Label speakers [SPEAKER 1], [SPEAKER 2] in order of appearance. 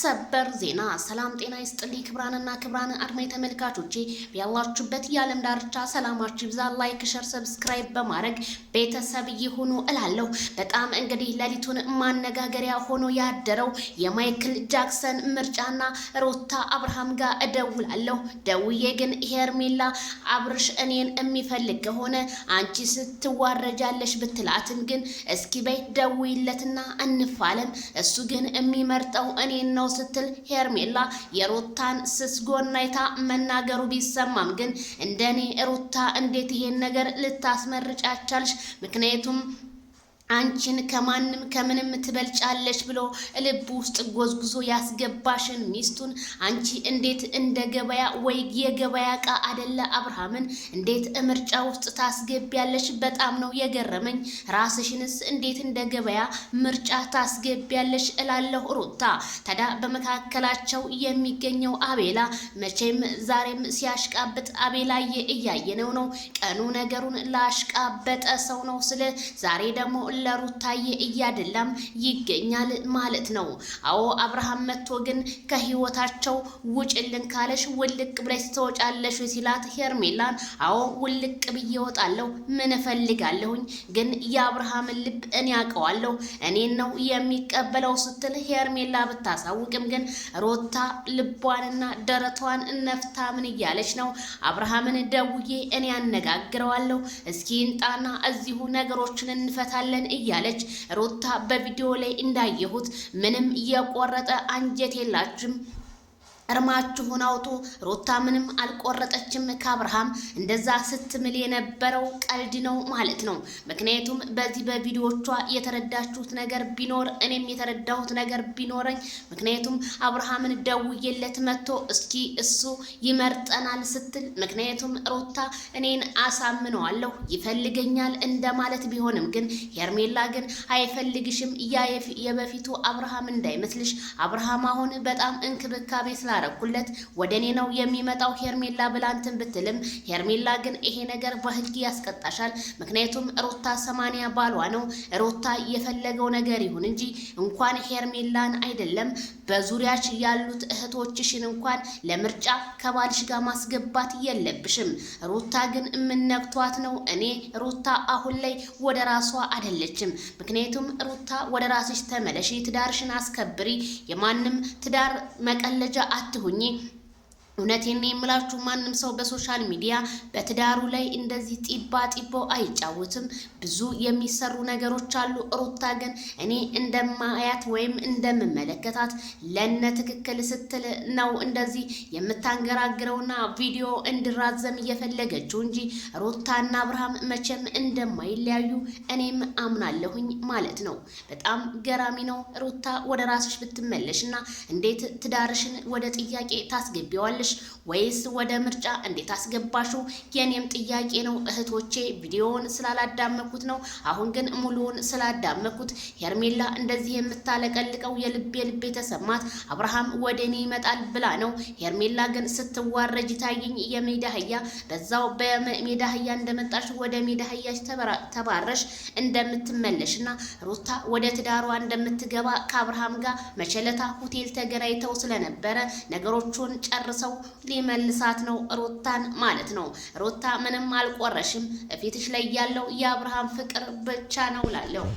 [SPEAKER 1] ሰበር ዜና ሰላም ጤና ይስጥልኝ ክብራንና ክብራን አድማጭ ተመልካቾቼ ያላችሁበት የዓለም ዳርቻ ሰላማችሁ ይብዛ። ላይክ ሸር ሰብስክራይብ በማድረግ ቤተሰብ ይሁኑ እላለሁ። በጣም እንግዲህ ሌሊቱን ማነጋገሪያ ሆኖ ያደረው የማይክል ጃክሰን ምርጫና ሩታ አብርሃም ጋር እደውላለሁ። ደውዬ ግን ሄርሜላ አብርሽ እኔን የሚፈልግ ከሆነ አንቺ ስትዋረጃለሽ ብትላትም ግን እስኪ በይ ደውይለትና እንፋለም፣ እሱ ግን የሚመርጠው እኔን ነው ስትል ሄርሜላ የሩታን ስስ ጎናይታ መናገሩ ቢሰማም ግን እንደኔ ሩታ እንዴት ይሄን ነገር ልታስመርጫቻልሽ? ምክንያቱም አንቺን ከማንም ከምንም ትበልጫለሽ ብሎ ልብ ውስጥ ጎዝጉዞ ያስገባሽን ሚስቱን አንቺ እንዴት እንደ ገበያ ወይ የገበያ ዕቃ አይደለ አብርሃምን እንዴት ምርጫ ውስጥ ታስገቢያለሽ? በጣም ነው የገረመኝ። ራስሽንስ እንዴት እንደ ገበያ ምርጫ ታስገቢያለሽ እላለሁ ሩታ። ታዲያ በመካከላቸው የሚገኘው አቤላ መቼም ዛሬም ሲያሽቃብጥ አቤላዬ እያየነው ነው። ቀኑ ነገሩን ላሽቃበጠ ሰው ነው ስለ ዛሬ ደግሞ ለሩታዬ እያደላም ይገኛል ማለት ነው። አዎ አብርሃም መጥቶ ግን ከህይወታቸው ውጭልን ካለሽ ውልቅ ብለሽ ትወጫለሽ ሲላት ሄርሜላን አዎ ውልቅ ብዬ እወጣለሁ፣ ምን እፈልጋለሁኝ ግን የአብርሃምን ልብ እኔ አውቀዋለሁ፣ እኔን ነው የሚቀበለው ስትል ሄርሜላ ብታሳውቅም ግን ሩታ ልቧንና ደረቷን ነፍታ ምን እያለች ነው? አብርሃምን ደውዬ እኔ አነጋግረዋለሁ፣ እስኪ እንጣና እዚሁ ነገሮችን እንፈታለን እያለች ሩታ በቪዲዮ ላይ እንዳየሁት ምንም የቆረጠ አንጀት የላችም። እርማችሁን አውጡ። ሩታ ምንም አልቆረጠችም ከአብርሃም። እንደዛ ስትምል የነበረው ቀልድ ነው ማለት ነው። ምክንያቱም በዚህ በቪዲዮቿ የተረዳችሁት ነገር ቢኖር እኔም የተረዳሁት ነገር ቢኖረኝ፣ ምክንያቱም አብርሃምን ደውዬለት መጥቶ እስኪ እሱ ይመርጠናል ስትል፣ ምክንያቱም ሩታ እኔን አሳምነዋለሁ ይፈልገኛል እንደማለት ቢሆንም ግን ሄርሜላ ግን አይፈልግሽም፣ የበፊቱ አብርሃም እንዳይመስልሽ። አብርሃም አሁን በጣም እንክብካቤ ስላ ረኩለት ወደ እኔ ነው የሚመጣው ሄርሜላ ብላንትን ብትልም ሄርሜላ ግን ይሄ ነገር በህግ ያስቀጣሻል። ምክንያቱም ሩታ 80 ባሏ ነው። ሩታ የፈለገው ነገር ይሁን እንጂ እንኳን ሄርሜላን አይደለም በዙሪያች ያሉት እህቶችሽን እንኳን ለምርጫ ከባልሽ ጋር ማስገባት የለብሽም። ሩታ ግን የምነክቷት ነው። እኔ ሩታ አሁን ላይ ወደ ራሷ አይደለችም። ምክንያቱም ሩታ ወደ ራስሽ ተመለሽ፣ ትዳርሽን አስከብሪ፣ የማንም ትዳር መቀለጃ አትሁኚ። እውነቴን የምላችሁ ማንም ሰው በሶሻል ሚዲያ በትዳሩ ላይ እንደዚህ ጢቦ አይጫወትም። ብዙ የሚሰሩ ነገሮች አሉ። ሩታ ግን እኔ እንደማያት ወይም እንደምመለከታት ለነ ትክክል ስትል ነው እንደዚህ የምታንገራግረውና ቪዲዮ እንዲራዘም እየፈለገችው እንጂ ሩታና አብርሃም መቼም እንደማይለያዩ እኔም አምናለሁኝ ማለት ነው። በጣም ገራሚ ነው። ሩታ ወደ ራስሽ ብትመለሽና እንዴት ትዳርሽን ወደ ጥያቄ ታስገቢዋለሽ ወይስ ወደ ምርጫ እንዴት አስገባሹ? የኔም ጥያቄ ነው እህቶቼ። ቪዲዮውን ስላላዳመኩት ነው። አሁን ግን ሙሉውን ስላዳመኩት ሄርሜላ እንደዚህ የምታለቀልቀው የልቤ ተሰማት። አብርሃም ወደ እኔ ይመጣል ብላ ነው። ሄርሜላ ግን ስትዋረጅ ታየኝ የሜዳ አህያ። በዛው በሜዳ አህያ እንደመጣሽ ወደ ሜዳ አህያሽ ተባረሽ እንደምትመለሽና ሩታ ወደ ትዳሯ እንደምትገባ ከአብርሃም ጋር መቸለታ ሆቴል ተገናኝተው ስለነበረ ነገሮቹን ጨርሰው ሊመልሳት ነው ሩታን ማለት ነው። ሩታ ምንም አልቆረሽም፣ ፊትሽ ላይ ያለው የአብርሃም ፍቅር ብቻ ነው ላለው